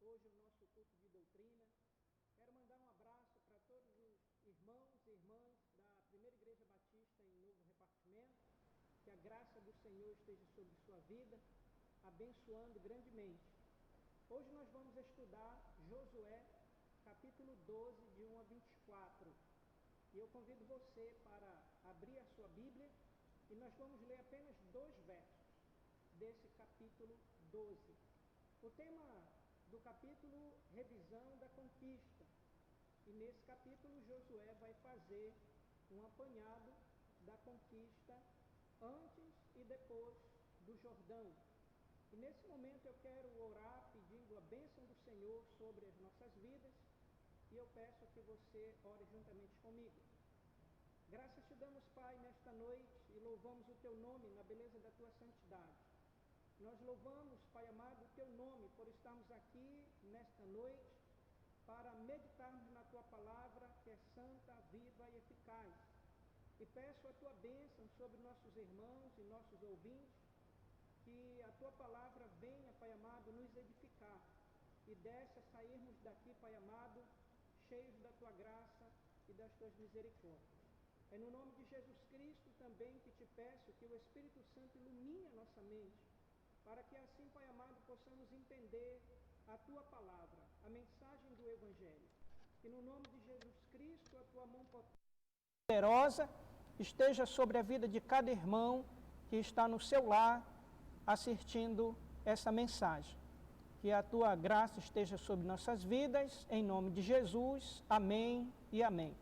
hoje o nosso culto de doutrina. Quero mandar um abraço para todos os irmãos e irmãs da Primeira Igreja Batista em Novo Repartimento. Que a graça do Senhor esteja sobre sua vida, abençoando grandemente. Hoje nós vamos estudar Josué, capítulo 12, de 1 a 24. E eu convido você para abrir a sua Bíblia e nós vamos ler apenas 2 versos desse capítulo 12. O tema do capítulo, revisão da conquista. E nesse capítulo Josué vai fazer um apanhado da conquista antes e depois do Jordão. E nesse momento eu quero orar pedindo a bênção do Senhor sobre as nossas vidas, e eu peço que você ore juntamente comigo. Graças te damos, Pai, nesta noite, e louvamos o teu nome na beleza da tua santidade. Nós louvamos, Pai amado, o teu nome por estarmos aqui nesta noite para meditarmos na tua palavra, que é santa, viva e eficaz. E peço a tua bênção sobre nossos irmãos e nossos ouvintes, que a tua palavra venha, Pai amado, nos edificar e dessa sairmos daqui, Pai amado, cheios da tua graça e das tuas misericórdias. É no nome de Jesus Cristo também que te peço que o Espírito Santo ilumine a nossa mente, para que assim, Pai amado, possamos entender a tua palavra, a mensagem do Evangelho. Que no nome de Jesus Cristo a tua mão poderosa esteja sobre a vida de cada irmão que está no seu lar assistindo essa mensagem. Que a tua graça esteja sobre nossas vidas, em nome de Jesus. Amém e amém.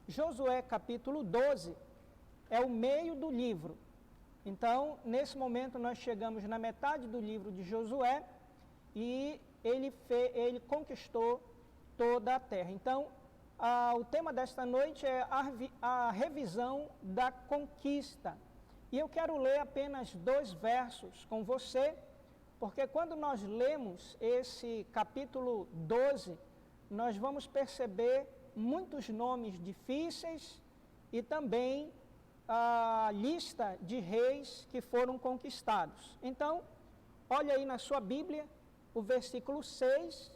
Josué capítulo 12 é o meio do livro. Então, nesse momento nós chegamos na metade do livro de Josué e ele conquistou toda a terra. Então, o tema desta noite é a revisão da conquista. E eu quero ler apenas 2 versos com você, porque quando nós lemos esse capítulo 12, nós vamos perceber muitos nomes difíceis e também a lista de reis que foram conquistados. Então, olha aí na sua Bíblia o versículo 6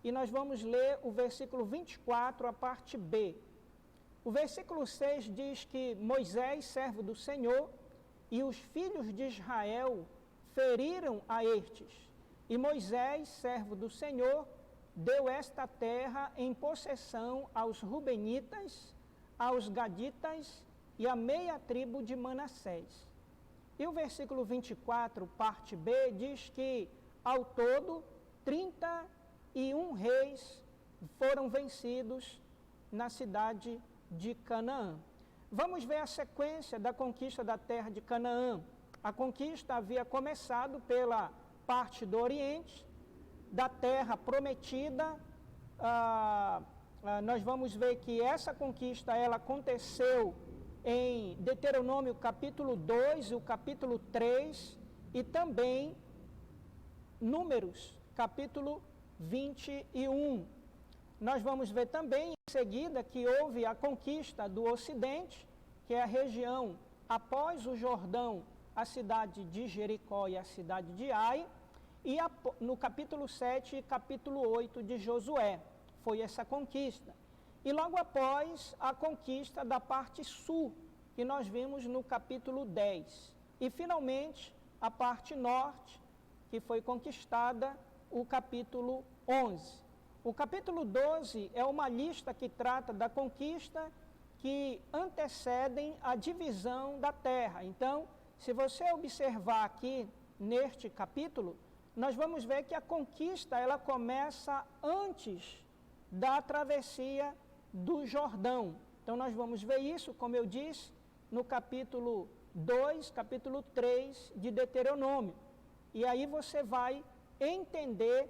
e nós vamos ler o versículo 24, a parte B. O versículo 6 diz que Moisés, servo do Senhor, e os filhos de Israel feriram a estes. E Moisés, servo do Senhor, deu esta terra em possessão aos Rubenitas, aos Gaditas e a meia tribo de Manassés. E o versículo 24, parte B, diz que, ao todo, 31 reis foram vencidos na cidade de Canaã. Vamos ver a sequência da conquista da terra de Canaã. A conquista havia começado pela parte do Oriente, da terra prometida. Nós vamos ver que essa conquista ela aconteceu em Deuteronômio capítulo 2 e o capítulo 3 e também Números capítulo 21. Nós vamos ver também em seguida que houve a conquista do Ocidente, que é a região após o Jordão, a cidade de Jericó e a cidade de Ai, e no capítulo 7 e capítulo 8 de Josué, foi essa conquista. E logo após a conquista da parte sul, que nós vimos no capítulo 10. E finalmente a parte norte, que foi conquistada, o capítulo 11. O capítulo 12 é uma lista que trata da conquista que antecedem a divisão da terra. Então, se você observar aqui neste capítulo, nós vamos ver que a conquista ela começa antes da travessia do Jordão. Então nós vamos ver isso, como eu disse, no capítulo 2, capítulo 3 de Deuteronômio. E aí você vai entender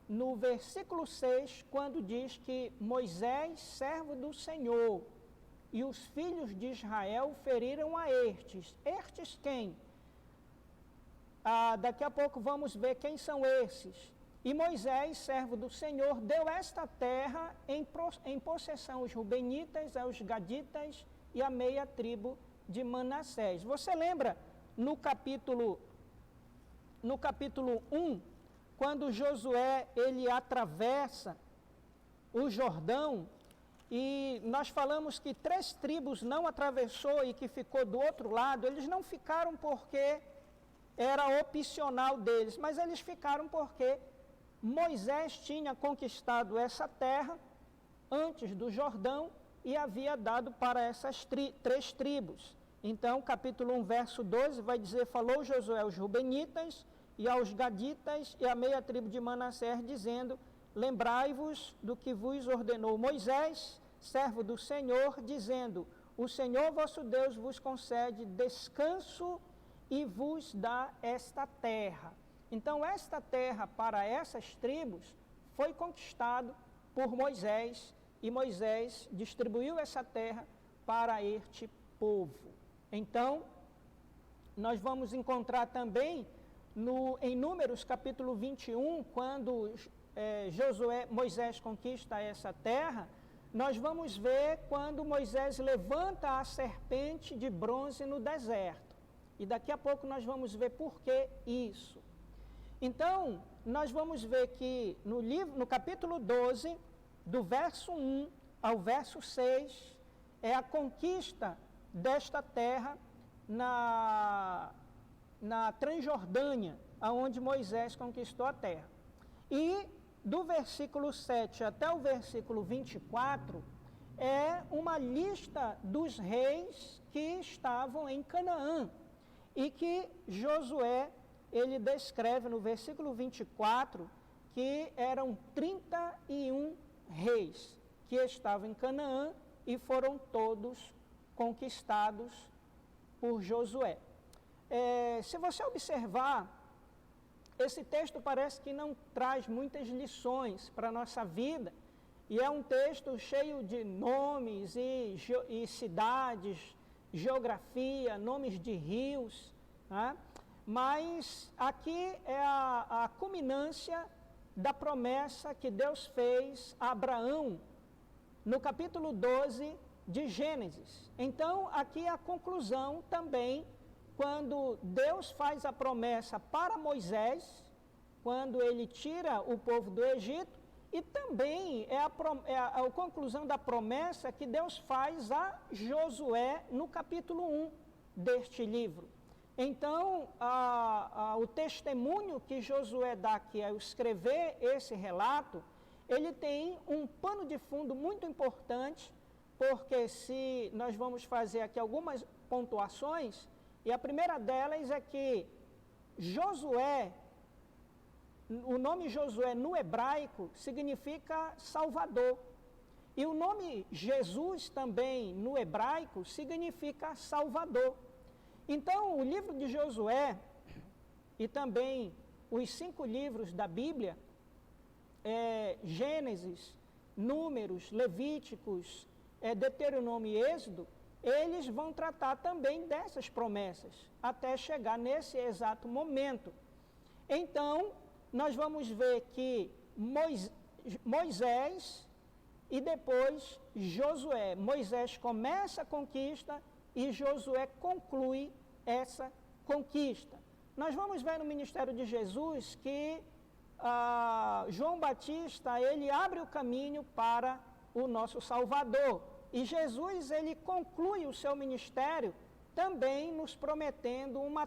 no versículo 6, quando diz que Moisés, servo do Senhor, e os filhos de Israel feriram a estes. Estes quem? Daqui a pouco vamos ver quem são esses. E Moisés, servo do Senhor, deu esta terra em possessão aos Rubenitas, aos Gaditas e a meia tribo de Manassés. Você lembra no capítulo 1, quando Josué ele atravessa o Jordão, e nós falamos que 3 tribos não atravessou e que ficou do outro lado, eles não ficaram porque era opcional deles, mas eles ficaram porque Moisés tinha conquistado essa terra antes do Jordão e havia dado para essas 3 tribos. Então, capítulo 1, verso 12, vai dizer, falou Josué aos Rubenitas e aos Gaditas e à meia tribo de Manassés, dizendo, lembrai-vos do que vos ordenou Moisés, servo do Senhor, dizendo, o Senhor vosso Deus vos concede descanso e vos dá esta terra. Então, esta terra para essas tribos foi conquistado por Moisés, e Moisés distribuiu essa terra para este povo. Então, nós vamos encontrar também em Números capítulo 21, quando Moisés conquista essa terra, nós vamos ver quando Moisés levanta a serpente de bronze no deserto. E daqui a pouco nós vamos ver por que isso. Então, nós vamos ver que no capítulo 12, do verso 1 ao verso 6, é a conquista desta terra na Transjordânia, aonde Moisés conquistou a terra. E do versículo 7 até o versículo 24, é uma lista dos reis que estavam em Canaã, e que Josué, ele descreve no versículo 24, que eram 31 reis que estavam em Canaã e foram todos conquistados por Josué. Se você observar, esse texto parece que não traz muitas lições para a nossa vida, e é um texto cheio de nomes e cidades, geografia, nomes de rios, né? Mas aqui é a culminância da promessa que Deus fez a Abraão no capítulo 12 de Gênesis. Então, aqui é a conclusão também, quando Deus faz a promessa para Moisés, quando ele tira o povo do Egito, e também é a conclusão da promessa que Deus faz a Josué no capítulo 1 deste livro. Então, o testemunho que Josué dá aqui ao escrever esse relato, ele tem um pano de fundo muito importante, porque se nós vamos fazer aqui algumas pontuações, e a primeira delas é que Josué, o nome Josué no hebraico significa Salvador. E o nome Jesus também no hebraico significa Salvador. Então, o livro de Josué e também os 5 livros da Bíblia, Gênesis, Números, Levíticos, Deuteronômio e Êxodo, eles vão tratar também dessas promessas, até chegar nesse exato momento. Então, nós vamos ver que Moisés e depois Josué. Moisés começa a conquista e Josué conclui essa conquista. Nós vamos ver no ministério de Jesus que João Batista, ele abre o caminho para o nosso Salvador. E Jesus, ele conclui o seu ministério também nos prometendo uma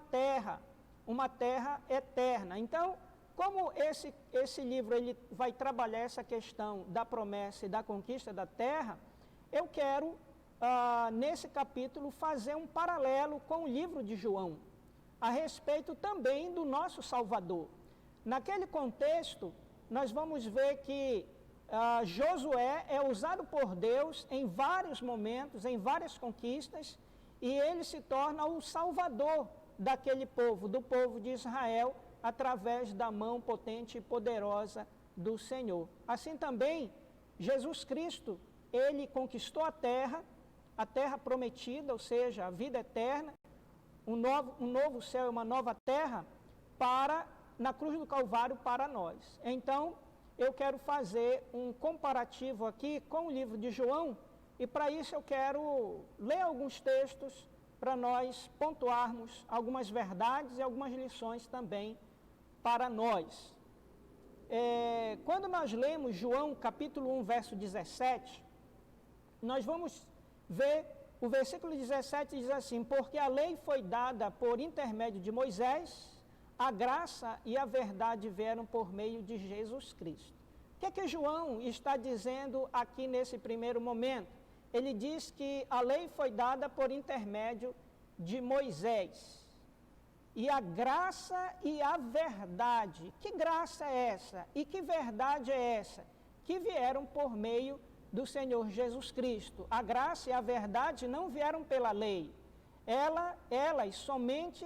terra eterna. Então, como esse livro ele vai trabalhar essa questão da promessa e da conquista da terra, eu quero, nesse capítulo, fazer um paralelo com o livro de João, a respeito também do nosso Salvador. Naquele contexto, nós vamos ver que Josué é usado por Deus em vários momentos, em várias conquistas, e ele se torna o salvador daquele povo, do povo de Israel, através da mão potente e poderosa do Senhor. Assim também, Jesus Cristo, ele conquistou a terra prometida, ou seja, a vida eterna, um novo céu e uma nova terra, na cruz do Calvário para nós. Então, eu quero fazer um comparativo aqui com o livro de João, e para isso eu quero ler alguns textos para nós pontuarmos algumas verdades e algumas lições também para nós. quando nós lemos João capítulo 1, verso 17, nós vamos ver o versículo 17 diz assim: porque a lei foi dada por intermédio de Moisés, a graça e a verdade vieram por meio de Jesus Cristo. O que João está dizendo aqui nesse primeiro momento? Ele diz que a lei foi dada por intermédio de Moisés. E a graça e a verdade, que graça é essa? E que verdade é essa? Que vieram por meio do Senhor Jesus Cristo. A graça e a verdade não vieram pela lei. Elas somente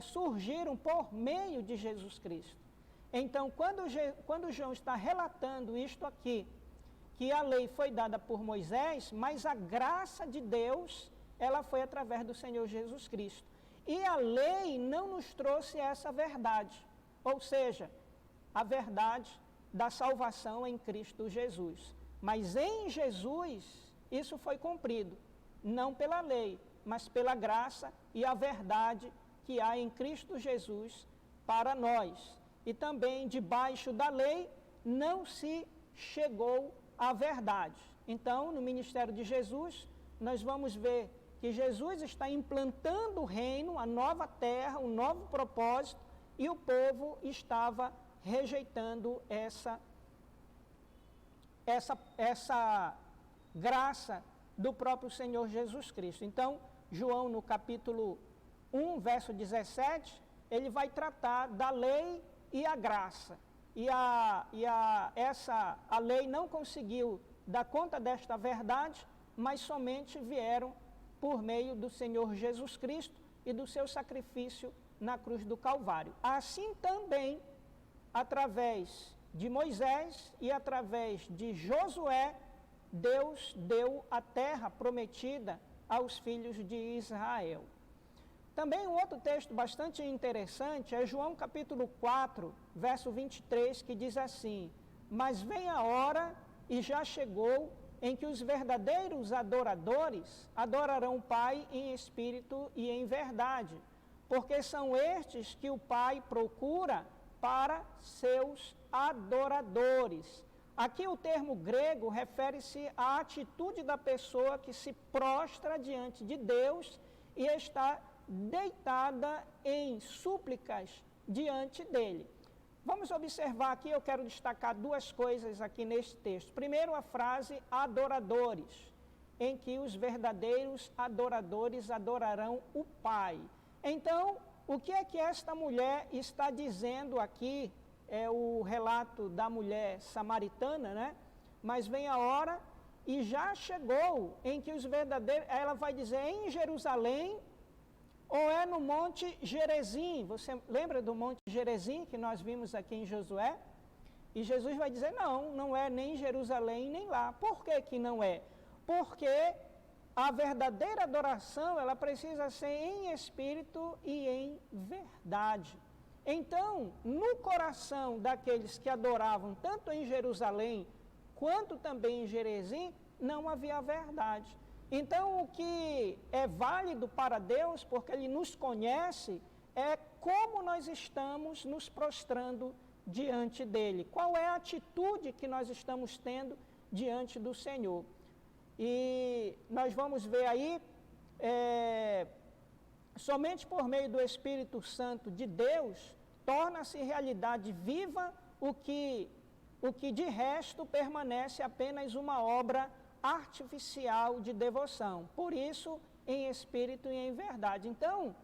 surgiram por meio de Jesus Cristo. Então, quando João está relatando isto aqui, que a lei foi dada por Moisés, mas a graça de Deus, ela foi através do Senhor Jesus Cristo. E a lei não nos trouxe essa verdade, ou seja, a verdade da salvação em Cristo Jesus. Mas em Jesus, isso foi cumprido, não pela lei, mas pela graça e a verdade que há em Cristo Jesus para nós. E também debaixo da lei não se chegou à verdade. Então, no ministério de Jesus, nós vamos ver que Jesus está implantando o reino, a nova terra, um novo propósito, e o povo estava rejeitando essa graça do próprio Senhor Jesus Cristo. Então, João, no capítulo 1, verso 17, ele vai tratar da lei e a graça. A lei não conseguiu dar conta desta verdade, mas somente vieram por meio do Senhor Jesus Cristo e do seu sacrifício na cruz do Calvário. Assim também, através de Moisés e através de Josué, Deus deu a terra prometida aos filhos de Israel. Também um outro texto bastante interessante é João capítulo 4, verso 23, que diz assim: mas vem a hora, e já chegou, em que os verdadeiros adoradores adorarão o Pai em espírito e em verdade, porque são estes que o Pai procura para seus adoradores. Aqui o termo grego refere-se à atitude da pessoa que se prostra diante de Deus e está deitada em súplicas diante dele. Vamos observar aqui, eu quero destacar duas coisas aqui neste texto. Primeiro, a frase adoradores, em que os verdadeiros adoradores adorarão o Pai. Então, o que é que esta mulher está dizendo aqui? É o relato da mulher samaritana, né? Mas vem a hora, e já chegou, em que os verdadeiros, ela vai dizer, em Jerusalém, ou é no Monte Gerizim? Você lembra do Monte Gerizim que nós vimos aqui em Josué? E Jesus vai dizer, não é nem em Jerusalém nem lá. Por que que não é? Porque a verdadeira adoração, ela precisa ser em espírito e em verdade. Então, no coração daqueles que adoravam, tanto em Jerusalém, quanto também em Gerizim, não havia verdade. Então, o que é válido para Deus, porque Ele nos conhece, é como nós estamos nos prostrando diante dEle. Qual é a atitude que nós estamos tendo diante do Senhor? E nós vamos ver aí, somente por meio do Espírito Santo de Deus, torna-se realidade viva o que de resto permanece apenas uma obra artificial de devoção. Por isso, em espírito e em verdade. Então,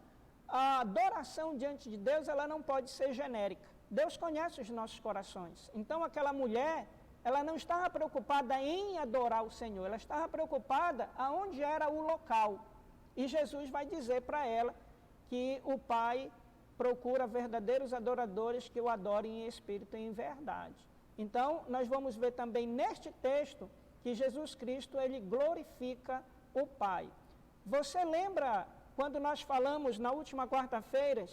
a adoração diante de Deus, ela não pode ser genérica. Deus conhece os nossos corações. Então, aquela mulher, ela não estava preocupada em adorar o Senhor, ela estava preocupada aonde era o local. E Jesus vai dizer para ela que o Pai procura verdadeiros adoradores que o adorem em espírito e em verdade. Então, nós vamos ver também neste texto que Jesus Cristo, ele glorifica o Pai. Você lembra quando nós falamos na última quarta-feira,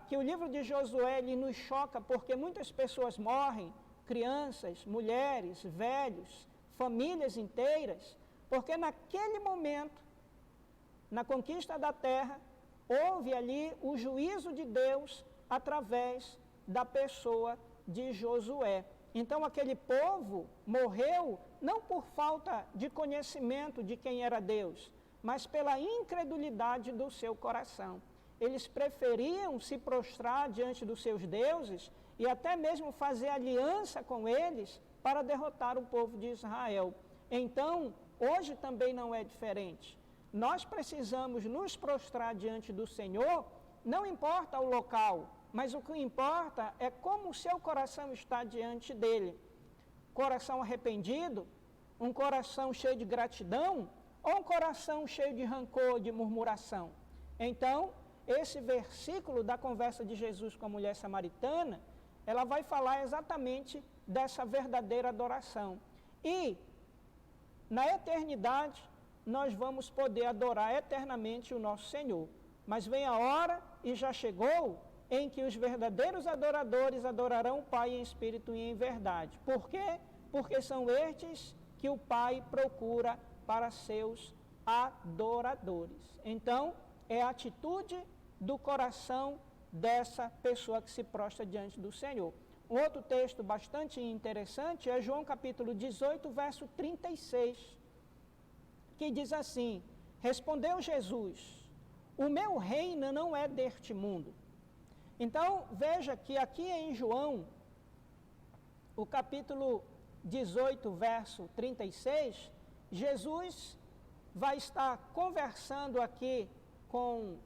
que o livro de Josué, ele nos choca porque muitas pessoas morrem, crianças, mulheres, velhos, famílias inteiras, porque naquele momento, na conquista da terra, houve ali o juízo de Deus através da pessoa de Josué. Então aquele povo morreu não por falta de conhecimento de quem era Deus, mas pela incredulidade do seu coração. Eles preferiam se prostrar diante dos seus deuses e até mesmo fazer aliança com eles para derrotar o povo de Israel. Então, hoje também não é diferente. Nós precisamos nos prostrar diante do Senhor, não importa o local, mas o que importa é como o seu coração está diante dele. Coração arrependido, um coração cheio de gratidão, ou um coração cheio de rancor, de murmuração. Então, esse versículo da conversa de Jesus com a mulher samaritana, ela vai falar exatamente dessa verdadeira adoração. E, na eternidade, nós vamos poder adorar eternamente o nosso Senhor. Mas vem a hora, e já chegou, em que os verdadeiros adoradores adorarão o Pai em espírito e em verdade. Por quê? Porque são estes que o Pai procura para seus adoradores. Então, é a atitude do coração dessa pessoa que se prostra diante do Senhor. Um outro texto bastante interessante é João capítulo 18, verso 36, que diz assim: respondeu Jesus, o meu reino não é deste mundo. Então, veja que aqui em João, o capítulo 18, verso 36, Jesus vai estar conversando aqui com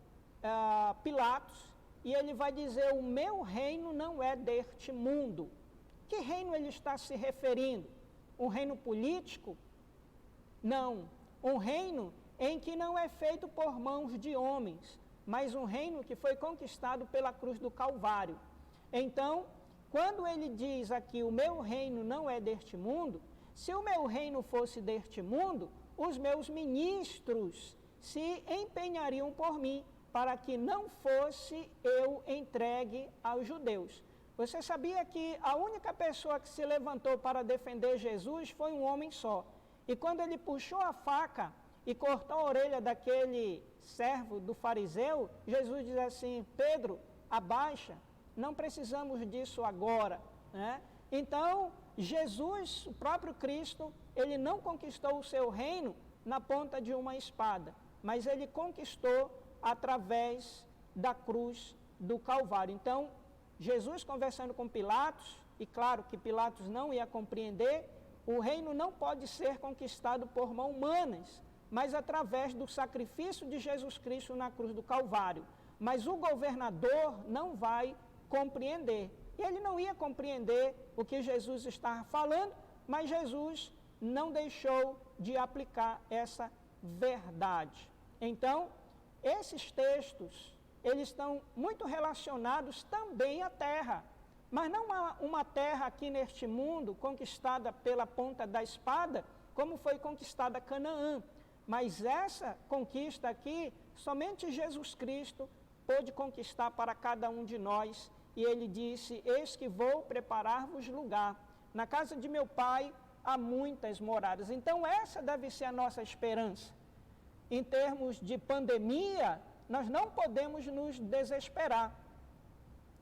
Pilatos, e ele vai dizer, o meu reino não é deste mundo. Que reino ele está se referindo? Um reino político? Não. Um reino em que não é feito por mãos de homens, mas um reino que foi conquistado pela cruz do Calvário. Então, quando ele diz aqui, o meu reino não é deste mundo, se o meu reino fosse deste mundo, os meus ministros se empenhariam por mim, para que não fosse eu entregue aos judeus. Você sabia que a única pessoa que se levantou para defender Jesus foi um homem só. E quando ele puxou a faca e cortou a orelha daquele servo do fariseu, Jesus diz assim, Pedro, abaixa, não precisamos disso agora, né? Então, Jesus, o próprio Cristo, ele não conquistou o seu reino na ponta de uma espada, mas ele conquistou através da cruz do Calvário. Então, Jesus conversando com Pilatos, e claro que Pilatos não ia compreender, o reino não pode ser conquistado por mãos humanas, mas através do sacrifício de Jesus Cristo na cruz do Calvário. Mas o governador não vai compreender. E ele não ia compreender o que Jesus estava falando, mas Jesus não deixou de aplicar essa verdade. Então, esses textos, eles estão muito relacionados também à terra, mas não há uma terra aqui neste mundo conquistada pela ponta da espada, como foi conquistada Canaã. Mas essa conquista aqui, somente Jesus Cristo pôde conquistar para cada um de nós. E ele disse, eis que vou preparar-vos lugar. Na casa de meu Pai há muitas moradas. Então essa deve ser a nossa esperança. Em termos de pandemia, nós não podemos nos desesperar.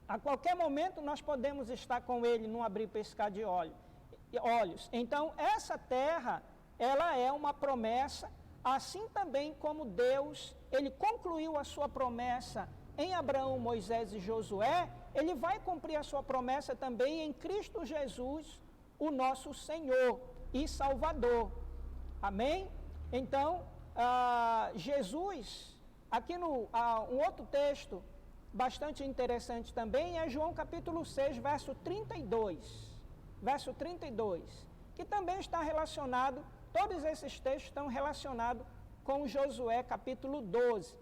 A qualquer momento nós podemos estar com ele num abrir e piscar de olhos. Então essa terra, ela é uma promessa, assim também como Deus, ele concluiu a sua promessa em Abraão, Moisés e Josué, ele vai cumprir a sua promessa também em Cristo Jesus, o nosso Senhor e Salvador. Amém? Então, Jesus, aqui um outro texto bastante interessante também é João capítulo 6, verso 32. Verso 32, que também está relacionado, todos esses textos estão relacionados com Josué capítulo 12.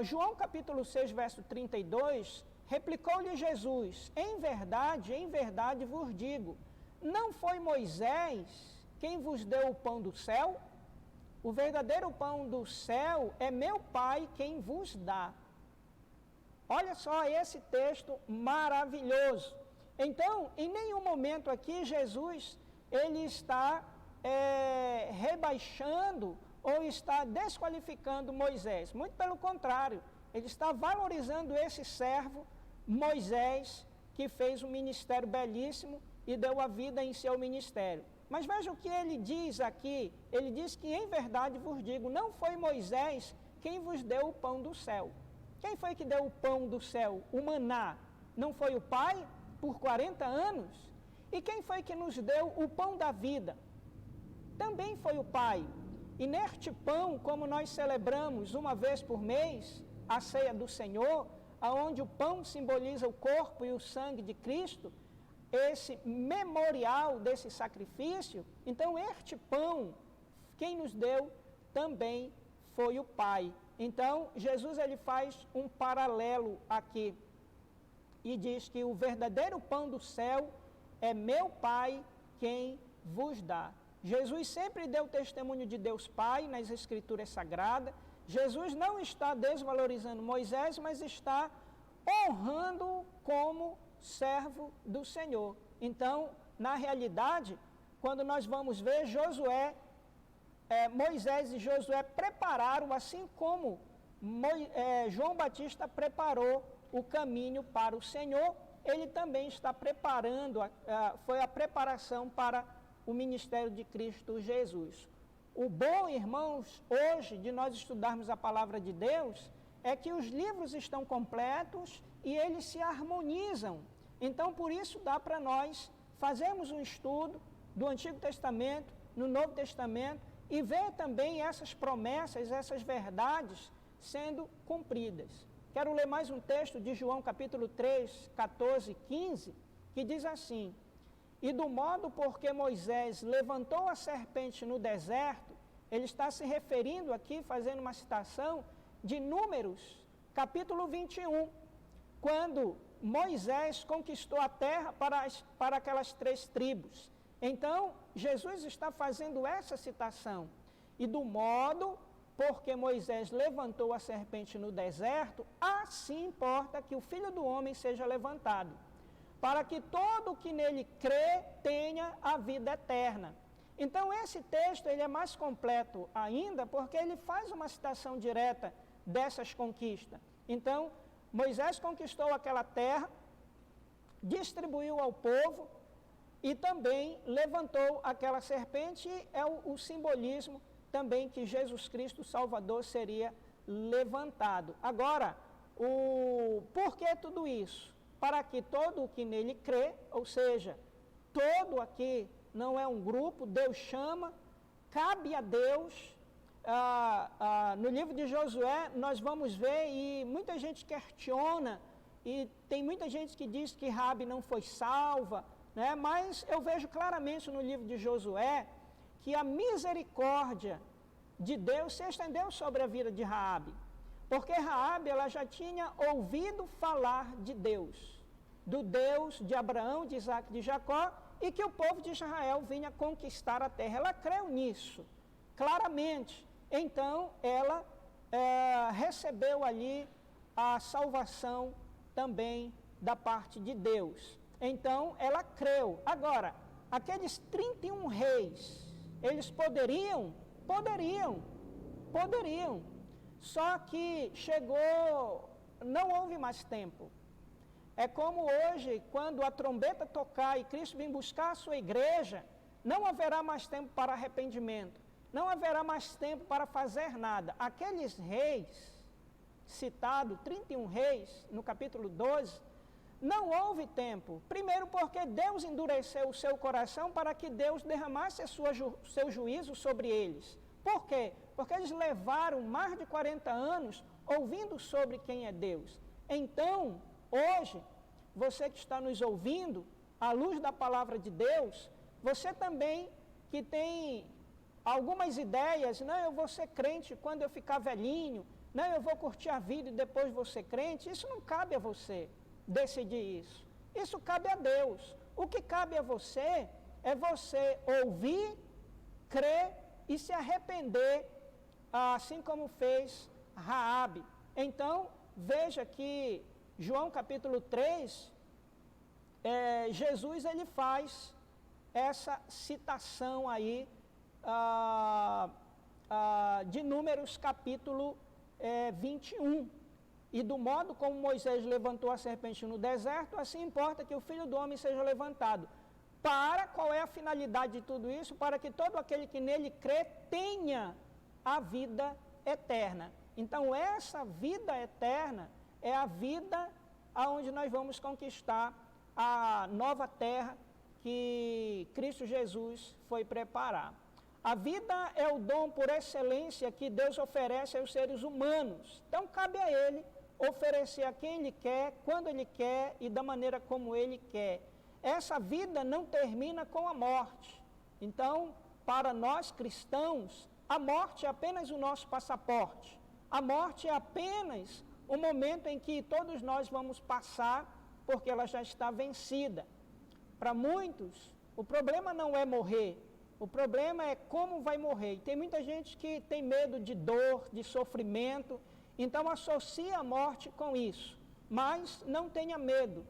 João capítulo 6, verso 32, replicou-lhe Jesus, em verdade vos digo, não foi Moisés quem vos deu o pão do céu? O verdadeiro pão do céu é meu Pai quem vos dá. Olha só esse texto maravilhoso. Então, em nenhum momento aqui Jesus, ele está rebaixando ou está desqualificando Moisés. Muito pelo contrário, ele está valorizando esse servo Moisés, que fez um ministério belíssimo e deu a vida em seu ministério. Mas veja o que ele diz aqui. Ele diz que em verdade vos digo, não foi Moisés quem vos deu o pão do céu. Quem foi que deu o pão do céu, o maná? Não foi o Pai por 40 anos? E quem foi que nos deu o pão da vida? Também foi o Pai. E neste pão, como nós celebramos uma vez por mês, a ceia do Senhor, aonde o pão simboliza o corpo e o sangue de Cristo, esse memorial desse sacrifício, então este pão, quem nos deu também foi o Pai. Então, Jesus ele faz um paralelo aqui e diz que o verdadeiro pão do céu é meu Pai quem vos dá. Jesus sempre deu testemunho de Deus Pai nas Escrituras Sagradas. Jesus não está desvalorizando Moisés, mas está honrando-o como servo do Senhor. Então, na realidade, quando nós vamos ver Moisés e Josué prepararam, assim como João Batista preparou o caminho para o Senhor, ele também está preparando, foi a preparação para o ministério de Cristo Jesus. O bom, irmãos, hoje, de nós estudarmos a palavra de Deus, é que os livros estão completos e eles se harmonizam. Então, por isso dá para nós fazermos um estudo do Antigo Testamento, no Novo Testamento, e ver também essas promessas, essas verdades sendo cumpridas. Quero ler mais um texto de João capítulo 3, 14 e 15, que diz assim: e do modo porque Moisés levantou a serpente no deserto, ele está se referindo aqui, fazendo uma citação de Números, capítulo 21, quando Moisés conquistou a terra para aquelas 3 tribos. Então, Jesus está fazendo essa citação. E do modo porque Moisés levantou a serpente no deserto, assim importa que o Filho do Homem seja levantado, para que todo o que nele crê tenha a vida eterna. Então esse texto ele é mais completo ainda, porque ele faz uma citação direta dessas conquistas. Então, Moisés conquistou aquela terra, distribuiu ao povo e também levantou aquela serpente, e é o simbolismo também que Jesus Cristo, o Salvador, seria levantado. Agora, por que tudo isso? Para que todo o que nele crê, ou seja, todo aqui não é um grupo, Deus chama, cabe a Deus. No livro de Josué nós vamos ver, e muita gente questiona, e tem muita gente que diz que Raabe não foi salva, né? Mas eu vejo claramente no livro de Josué que a misericórdia de Deus se estendeu sobre a vida de Raabe, porque Raabe ela já tinha ouvido falar de Deus, do Deus de Abraão, de Isaac, de Jacó, e que o povo de Israel vinha conquistar a terra. Ela creu nisso, claramente. Então, ela recebeu ali a salvação também da parte de Deus. Então, ela creu. Agora, aqueles 31 reis, eles poderiam? Poderiam. Só que não houve mais tempo. É como hoje, quando a trombeta tocar e Cristo vir buscar a sua igreja, não haverá mais tempo para arrependimento, não haverá mais tempo para fazer nada. Aqueles reis, citados, 31 reis, no capítulo 12, não houve tempo. Primeiro porque Deus endureceu o seu coração para que Deus derramasse seu juízo sobre eles. Por quê? Porque eles levaram mais de 40 anos ouvindo sobre quem é Deus. Então, hoje, você que está nos ouvindo, à luz da palavra de Deus, você também que tem algumas ideias, não, eu vou ser crente quando eu ficar velhinho, não, eu vou curtir a vida e depois vou ser crente, isso não cabe a você decidir isso. Isso cabe a Deus. O que cabe a você é você ouvir, crer e se arrepender, assim como fez Raabe. Então, veja que João capítulo 3, Jesus ele faz essa citação aí de Números capítulo 21. e do modo como Moisés levantou a serpente no deserto, assim importa que o Filho do Homem seja levantado. Qual é a finalidade de tudo isso? Para que todo aquele que nele crê tenha a vida eterna. Então, essa vida eterna é a vida aonde nós vamos conquistar a nova terra que Cristo Jesus foi preparar. A vida é o dom por excelência que Deus oferece aos seres humanos. Então, cabe a Ele oferecer a quem Ele quer, quando Ele quer e da maneira como Ele quer. Essa vida não termina com a morte. Então, para nós cristãos, a morte é apenas o nosso passaporte. A morte é apenas o momento em que todos nós vamos passar, porque ela já está vencida. Para muitos, o problema não é morrer, o problema é como vai morrer. E tem muita gente que tem medo de dor, de sofrimento, então associa a morte com isso. Mas não tenha medo,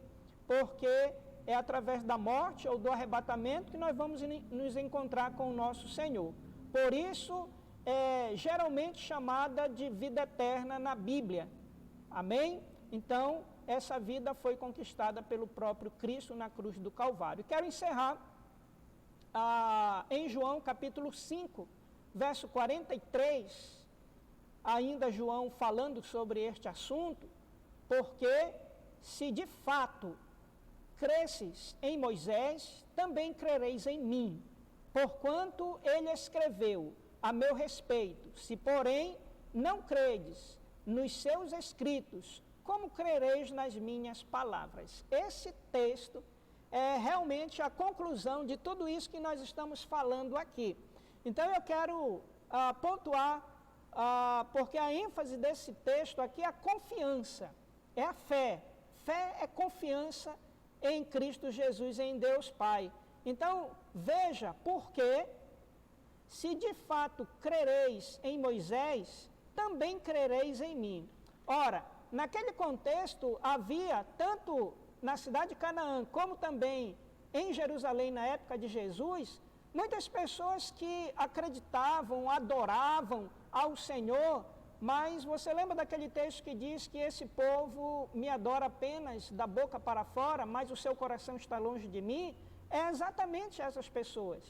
porque é através da morte ou do arrebatamento que nós vamos nos encontrar com o nosso Senhor. Por isso, é geralmente chamada de vida eterna na Bíblia. Amém? Então, essa vida foi conquistada pelo próprio Cristo na cruz do Calvário. Quero encerrar em João capítulo 5, verso 43, ainda João falando sobre este assunto, porque se de fato cresces em Moisés, também crereis em mim, porquanto ele escreveu a meu respeito. Se, porém, não credes nos seus escritos, como crereis nas minhas palavras? Esse texto é realmente a conclusão de tudo isso que nós estamos falando aqui. Então eu quero pontuar, porque a ênfase desse texto aqui é a confiança, é a fé. Fé é confiança em Cristo Jesus, em Deus Pai. Então, veja, porque se de fato crereis em Moisés, também crereis em mim. Ora, naquele contexto havia, tanto na cidade de Canaã, como também em Jerusalém, na época de Jesus, muitas pessoas que acreditavam, adoravam ao Senhor, mas você lembra daquele texto que diz que esse povo me adora apenas da boca para fora, mas o seu coração está longe de mim? É exatamente essas pessoas.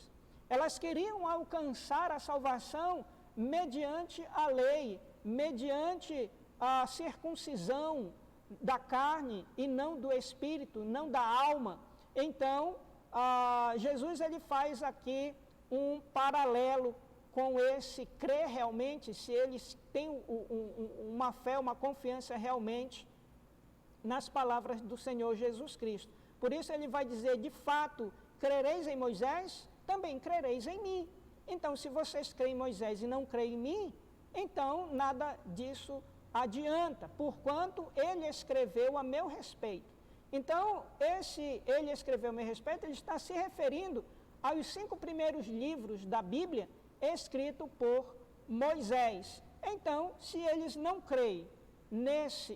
Elas queriam alcançar a salvação mediante a lei, mediante a circuncisão da carne e não do espírito, não da alma. Então, Jesus ele faz aqui um paralelo com esse crer realmente, se eles têm uma fé, uma confiança realmente nas palavras do Senhor Jesus Cristo. Por isso ele vai dizer, de fato, crereis em Moisés, também crereis em mim. Então, se vocês creem em Moisés e não creem em mim, então nada disso adianta, porquanto ele escreveu a meu respeito. Então, ele escreveu a meu respeito, ele está se referindo aos 5 primeiros livros da Bíblia, escrito por Moisés. Então, se eles não creem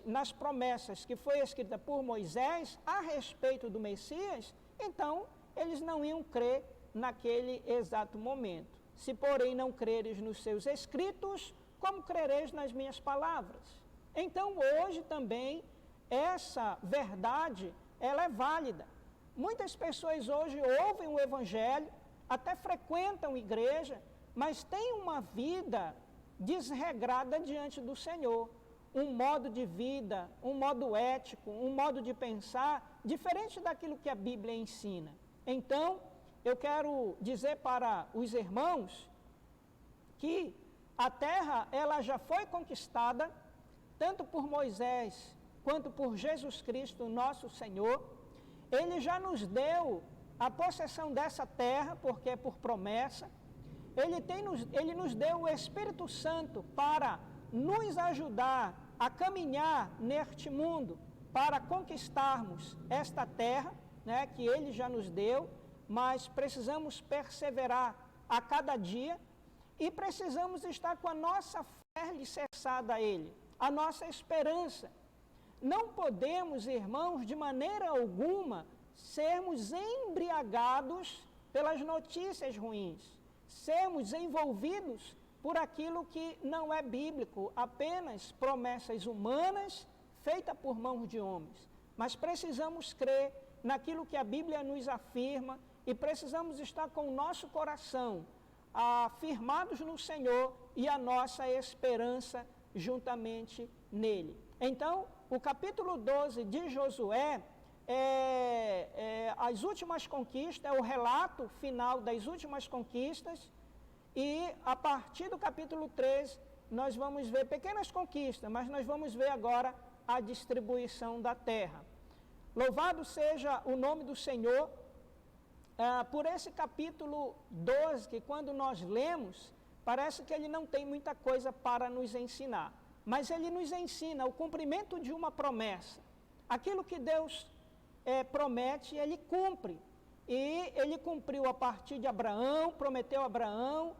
nas promessas que foi escrita por Moisés a respeito do Messias, então eles não iam crer naquele exato momento. Se, porém, não creres nos seus escritos, como crereis nas minhas palavras? Então, hoje também, essa verdade, ela é válida. Muitas pessoas hoje ouvem o Evangelho, até frequentam igreja, mas têm uma vida desregrada diante do Senhor. Um modo de vida, um modo ético, um modo de pensar, diferente daquilo que a Bíblia ensina. Então, eu quero dizer para os irmãos que a terra, ela já foi conquistada, tanto por Moisés, quanto por Jesus Cristo, nosso Senhor. Ele já nos deu a possessão dessa terra, porque é por promessa. Ele nos deu o Espírito Santo para nos ajudar a caminhar neste mundo, para conquistarmos esta terra, né, que Ele já nos deu, mas precisamos perseverar a cada dia e precisamos estar com a nossa fé alicerçada a Ele, a nossa esperança. Não podemos, irmãos, de maneira alguma, sermos embriagados pelas notícias ruins, sermos envolvidos por aquilo que não é bíblico, apenas promessas humanas feita por mãos de homens, mas precisamos crer naquilo que a Bíblia nos afirma e precisamos estar com o nosso coração firmados no Senhor e a nossa esperança juntamente nele. Então, o capítulo 12 de Josué as últimas conquistas, é o relato final das últimas conquistas, e a partir do capítulo 13 nós vamos ver pequenas conquistas, mas nós vamos ver agora a distribuição da terra. Louvado seja o nome do Senhor por esse capítulo 12, que quando nós lemos, parece que ele não tem muita coisa para nos ensinar, mas ele nos ensina o cumprimento de uma promessa. Aquilo que Deus promete, ele cumpre. E ele cumpriu a partir de Abraão, prometeu a Abraão,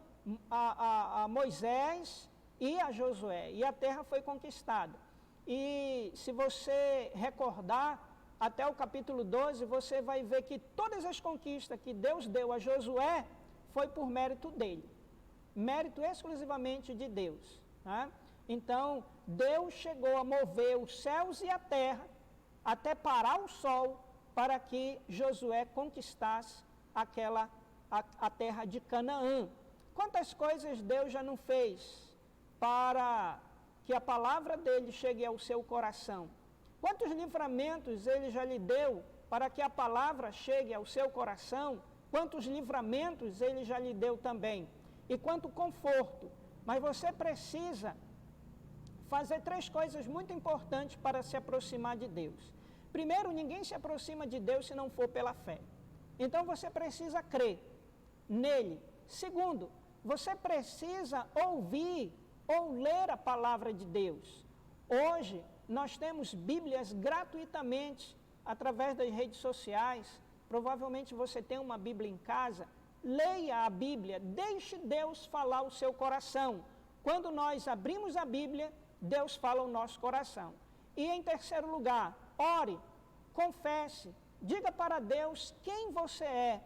a Moisés e a Josué. E a terra foi conquistada. E se você recordar, até o capítulo 12, você vai ver que todas as conquistas que Deus deu a Josué foi por mérito dele. Mérito exclusivamente de Deus. Né? Então, Deus chegou a mover os céus e a terra, até parar o sol, para que Josué conquistasse a terra de Canaã. Quantas coisas Deus já não fez para que a palavra dele chegue ao seu coração? Quantos livramentos ele já lhe deu para que a palavra chegue ao seu coração? Quantos livramentos ele já lhe deu também? E quanto conforto. Mas você precisa fazer 3 coisas muito importantes para se aproximar de Deus. Primeiro, ninguém se aproxima de Deus se não for pela fé. Então você precisa crer nele. Segundo, você precisa ouvir ou ler a palavra de Deus. Hoje, nós temos Bíblias gratuitamente através das redes sociais. Provavelmente você tem uma Bíblia em casa. Leia a Bíblia, deixe Deus falar o seu coração. Quando nós abrimos a Bíblia, Deus fala o nosso coração. E em terceiro lugar, ore, confesse, diga para Deus quem você é.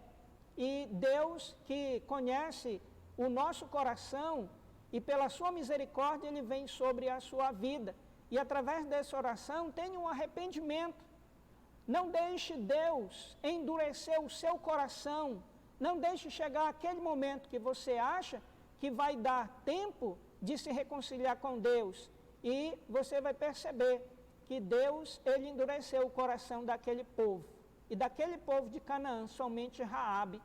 E Deus, que conhece o nosso coração, e pela sua misericórdia ele vem sobre a sua vida. E através dessa oração tenha um arrependimento. Não deixe Deus endurecer o seu coração. Não deixe chegar aquele momento que você acha que vai dar tempo de se reconciliar com Deus. E você vai perceber que Deus, ele endureceu o coração daquele povo. E daquele povo de Canaã, somente Raabe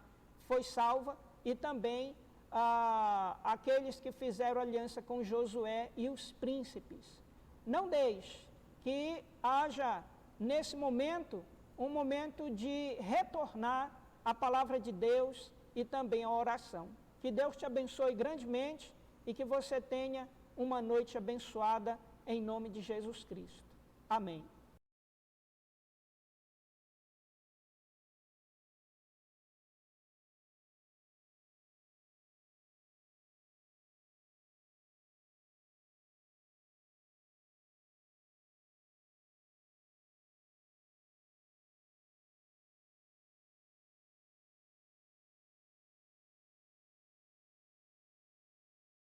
foi salva, e também aqueles que fizeram aliança com Josué e os príncipes. Não deixe que haja, nesse momento, um momento de retornar à palavra de Deus e também à oração. Que Deus te abençoe grandemente e que você tenha uma noite abençoada em nome de Jesus Cristo. Amém.